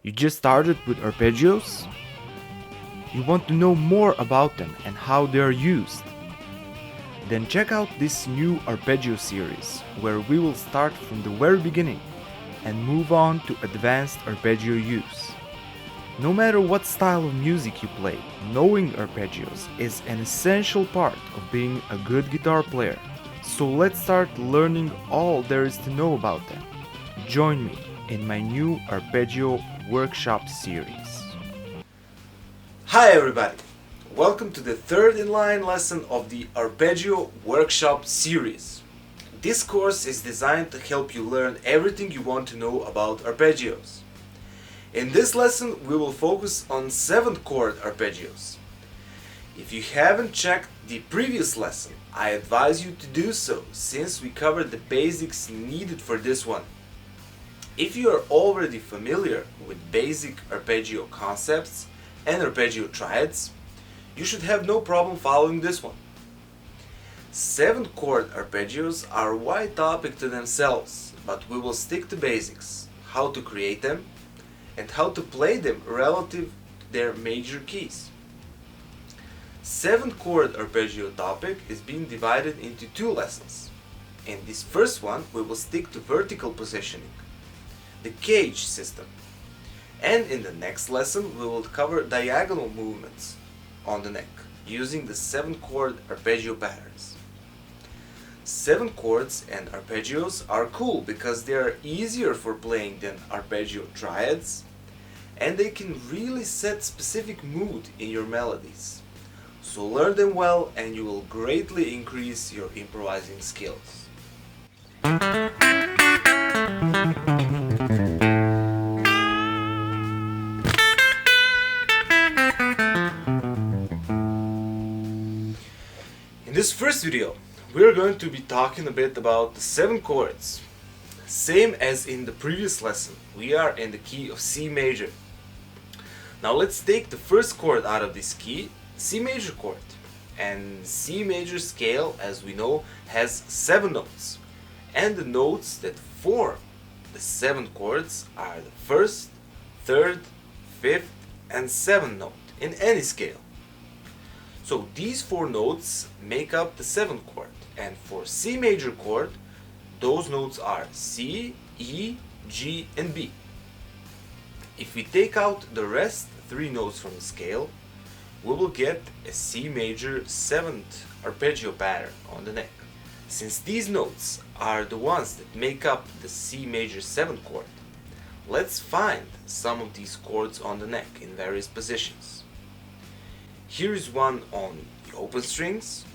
You just started with arpeggios? You want to know more about them and how they are used? Then check out this new arpeggio series, where we will start from the very beginning and move on to advanced arpeggio use. No matter what style of music you play, knowing arpeggios is an essential part of being a good guitar player. So let's start learning all there is to know about them. Join me in my new arpeggio workshop series. Hi everybody! Welcome to the third in-line lesson of the Arpeggio Workshop series. This course is designed to help you learn everything you want to know about arpeggios. In this lesson we will focus on 7th chord arpeggios. If you haven't checked the previous lesson, I advise you to do so, since we covered the basics needed for this one. If you are already familiar with basic arpeggio concepts and arpeggio triads, you should have no problem following this one. 7th chord arpeggios are a wide topic to themselves, but we will stick to basics, how to create them, and how to play them relative to their major keys. 7th chord arpeggio topic is being divided into 2 lessons. In this first one we will stick to vertical positioning, the cage system, and in the next lesson we will cover diagonal movements on the neck using the 7 chord arpeggio patterns. 7 chords and arpeggios are cool because they are easier for playing than arpeggio triads, and they can really set specific mood in your melodies. So learn them well and you will greatly increase your improvising skills. In this first video, we are going to be talking a bit about the 7 chords. Same as in the previous lesson, we are in the key of C major. Now let's take the first chord out of this key, C major chord. And C major scale, as we know, has 7 notes. And the notes that form the 7 chords are the 1st, 3rd, 5th and 7th note in any scale. So these 4 notes make up the 7th chord, and for C major chord, those notes are C, E, G and B. If we take out the rest 3 notes from the scale, we will get a C major 7th arpeggio pattern on the neck. Since these notes are the ones that make up the C major 7th chord, let's find some of these chords on the neck in various positions. Here is one on the open strings.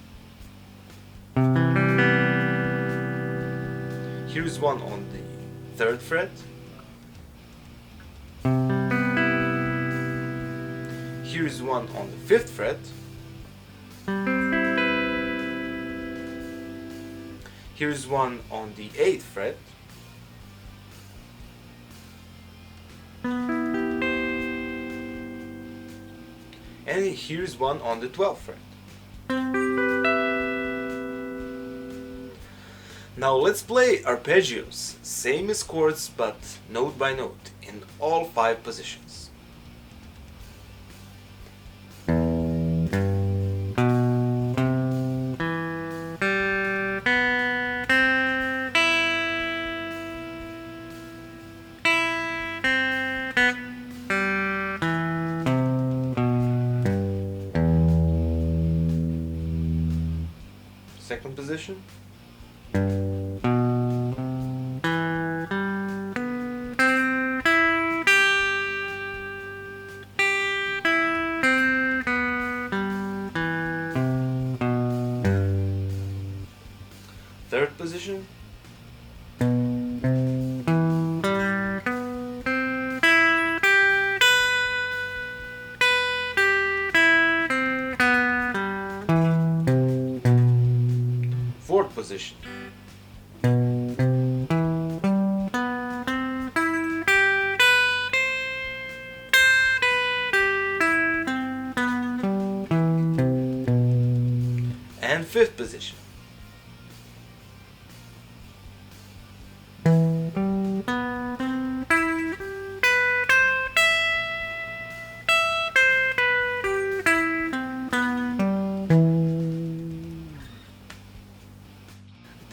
Here is one on the 3rd fret. Here is one on the 5th fret. Here is one on the 8th fret. And here's one on the 12th fret. Now let's play arpeggios, same as chords but note by note, in all 5 positions. Second position. Third position. Fourth position. And fifth position.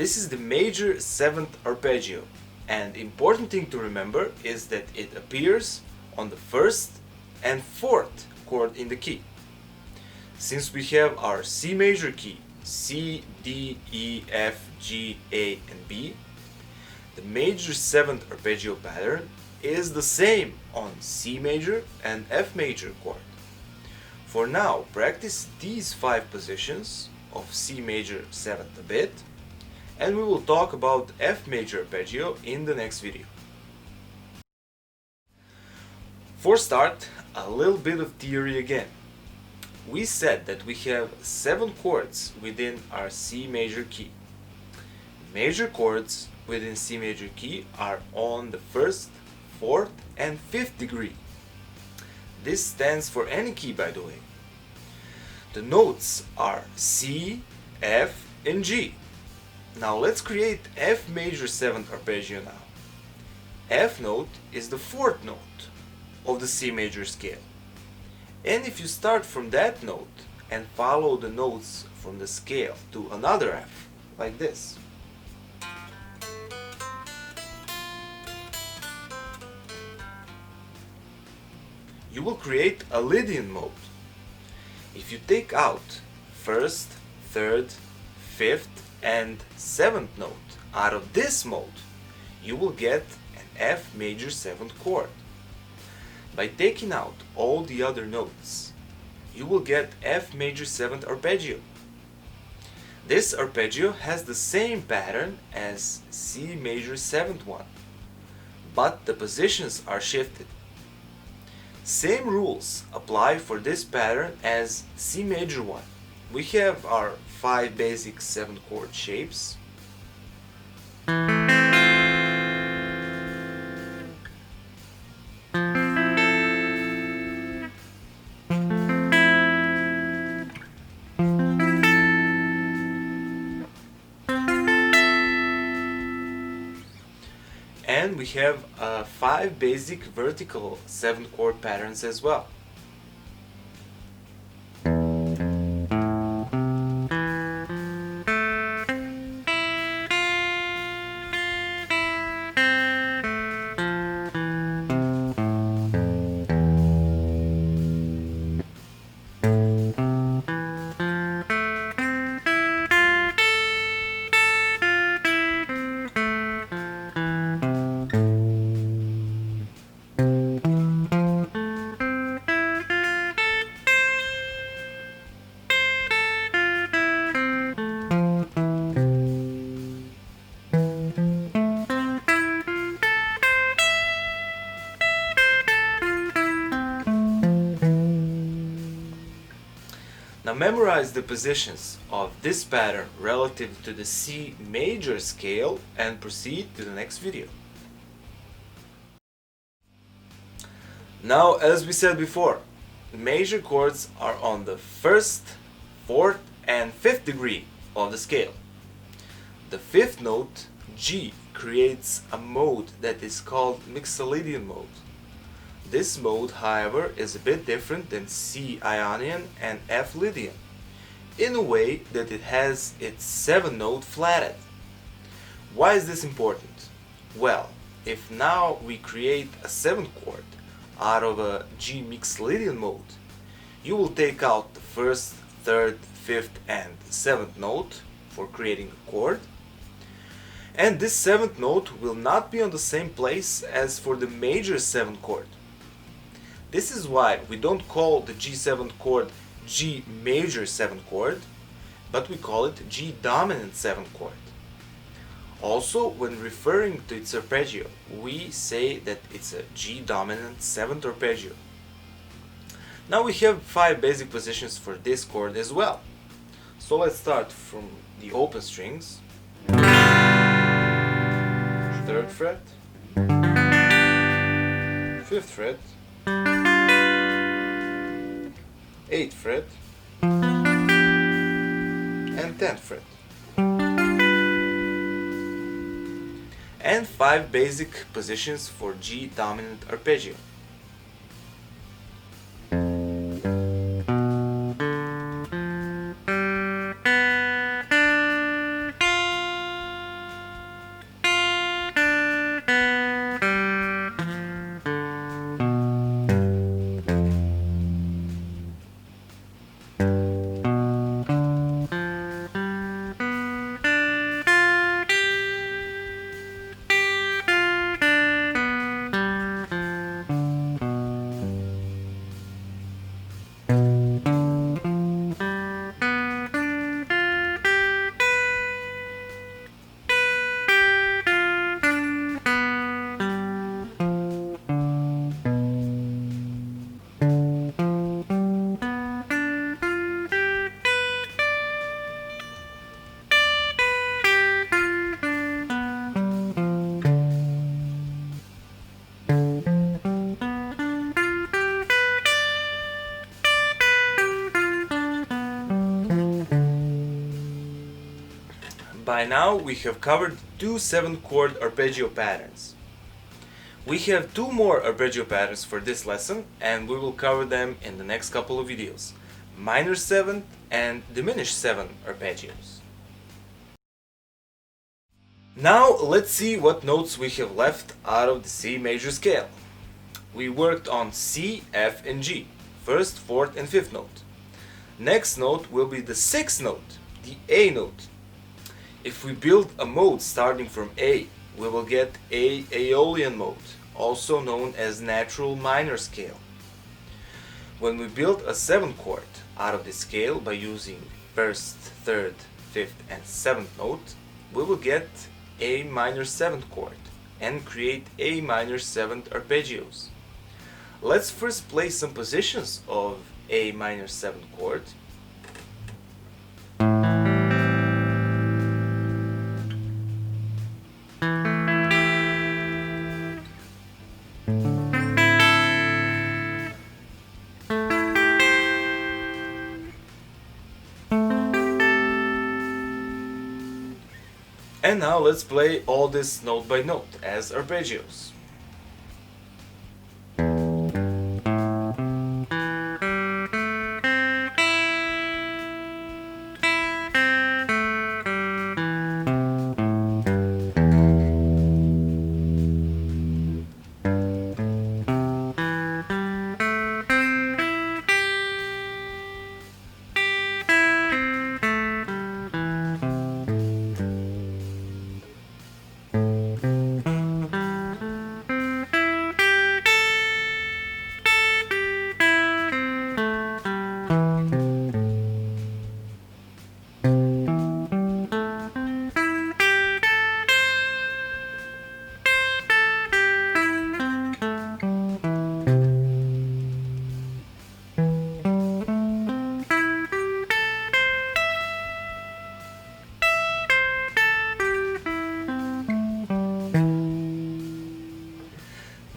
This is the major 7th arpeggio, and important thing to remember is that it appears on the 1st and 4th chord in the key. Since we have our C major key, C, D, E, F, G, A, and B, the major 7th arpeggio pattern is the same on C major and F major chord. For now, practice these 5 positions of C major 7th a bit, and we will talk about F major arpeggio in the next video. For start, a little bit of theory again. We said that we have 7 chords within our C major key. Major chords within C major key are on the 1st, 4th, and 5th degree. This stands for any key, by the way. The notes are C, F, and G. Now let's create F major 7th arpeggio now. F note is the 4th note of the C major scale. And if you start from that note and follow the notes from the scale to another F, like this, you will create a Lydian mode. If you take out 1st, 3rd, 5th, and 7th note out of this mode, you will get an F major 7th chord. By taking out all the other notes, you will get F major 7th arpeggio. This arpeggio has the same pattern as C major 7th one, but the positions are shifted. Same rules apply for this pattern as C major one. We have our 5 basic 7 chord shapes. And we have 5 basic vertical 7 chord patterns as well. Now memorize the positions of this pattern relative to the C major scale and proceed to the next video. Now, as we said before, major chords are on the 1st, 4th, and 5th degree of the scale. The 5th note, G, creates a mode that is called Mixolydian Mode. This mode, however, is a bit different than C Ionian and F Lydian, in a way that it has its 7th note flatted. Why is this important? Well, if now we create a 7th chord out of a G Mixolydian mode, you will take out the 1st, 3rd, 5th, and 7th note for creating a chord, and this 7th note will not be on the same place as for the major 7th chord. This is why we don't call the G7 chord G major 7 chord, but we call it G dominant 7 chord. Also, when referring to its arpeggio, we say that it's a G dominant 7th arpeggio. Now we have 5 basic positions for this chord as well. So let's start from the open strings. 3rd fret, 5th fret, 8th fret, and 10th fret. And 5 basic positions for G dominant arpeggio. By now we have covered two 7-chord arpeggio patterns. We have two more arpeggio patterns for this lesson, and we will cover them in the next couple of videos: minor 7 and diminished 7 arpeggios. Now let's see what notes we have left out of the C major scale. We worked on C, F and G, first, fourth and fifth note. Next note will be the sixth note, the A note. If we build a mode starting from A, we will get a Aeolian mode, also known as natural minor scale. When we build a 7-chord out of this scale by using first, third, fifth and seventh note, we will get A minor 7th chord and create A minor 7th arpeggios. Let's first play some positions of A minor 7th chord. And now let's play all this note by note as arpeggios.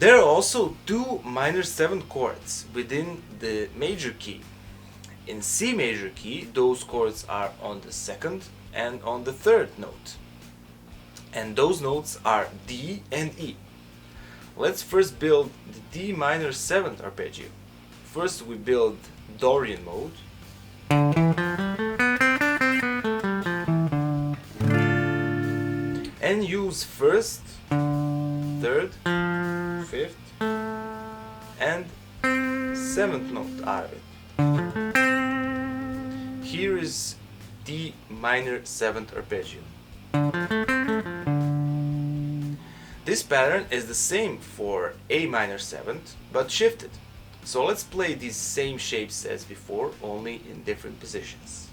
There are also two minor 7 chords within the major key. In C major key, those chords are on the second and on the third note. And those notes are D and E. Let's first build the D minor 7th arpeggio. First we build Dorian mode. And use first, third, fifth and seventh note out of it. Here is D minor 7th arpeggio. This pattern is the same for A minor 7th but shifted. So let's play these same shapes as before, only in different positions.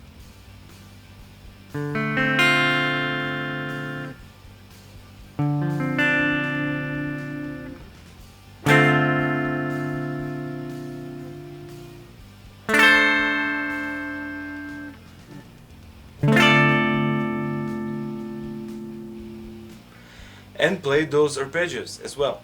And play those arpeggios as well.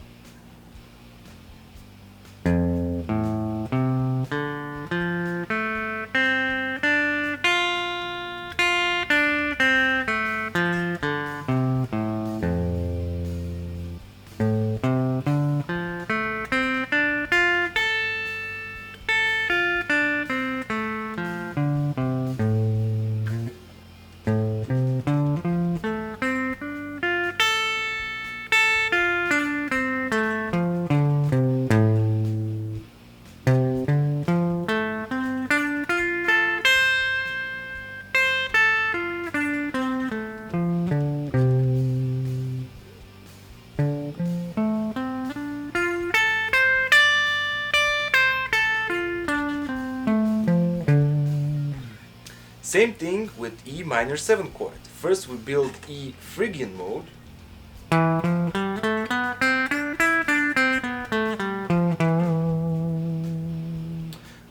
Same thing with E minor 7th chord. First we build E Phrygian mode.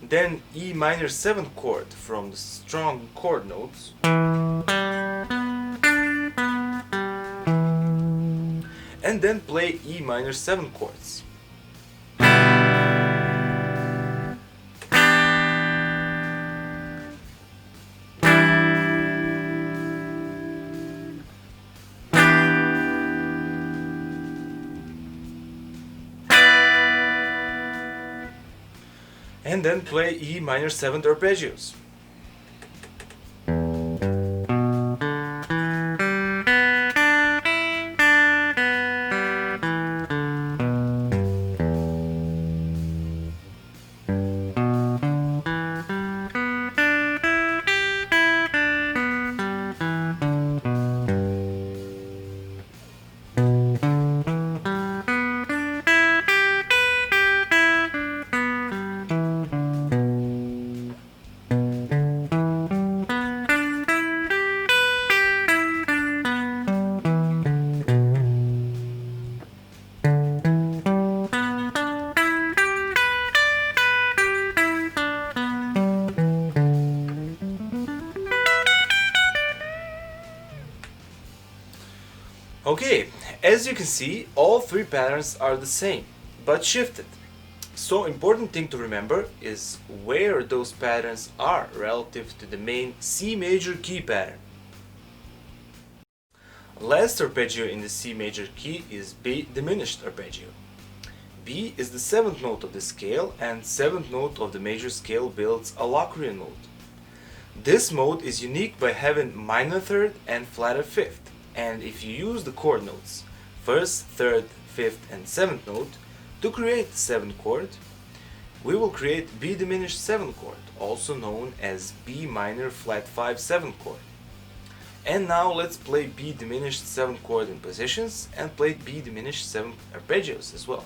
Then E minor 7th chord from the strong chord notes. And then play E minor 7 chords. and then play E minor 7th arpeggios. Okay, as you can see, all three patterns are the same, but shifted. So important thing to remember is where those patterns are relative to the main C major key pattern. Last arpeggio in the C major key is B diminished arpeggio. B is the 7th note of the scale, and 7th note of the major scale builds a Locrian mode. This mode is unique by having minor 3rd and flatter 5th. And if you use the chord notes 1st, 3rd, 5th and 7th note to create the 7th chord, we will create B diminished 7th chord, also known as B minor flat 5 7th chord. And now let's play B diminished 7th chord in positions and play B diminished 7th arpeggios as well.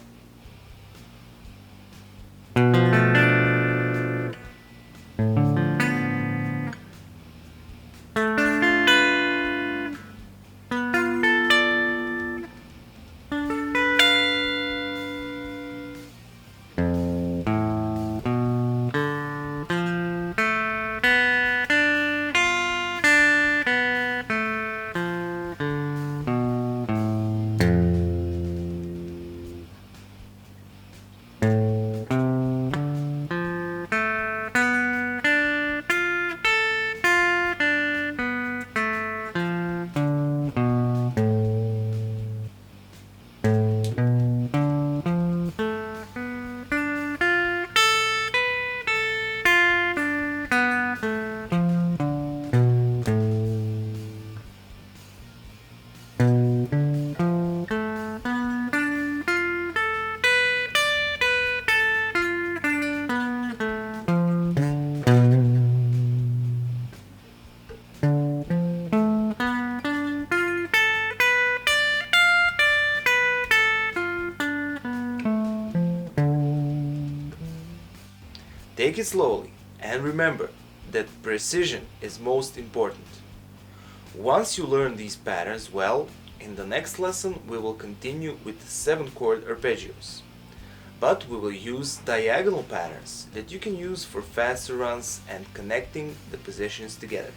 Take it slowly and remember that precision is most important. Once you learn these patterns well, in the next lesson we will continue with the 7th chord arpeggios. But we will use diagonal patterns that you can use for faster runs and connecting the positions together.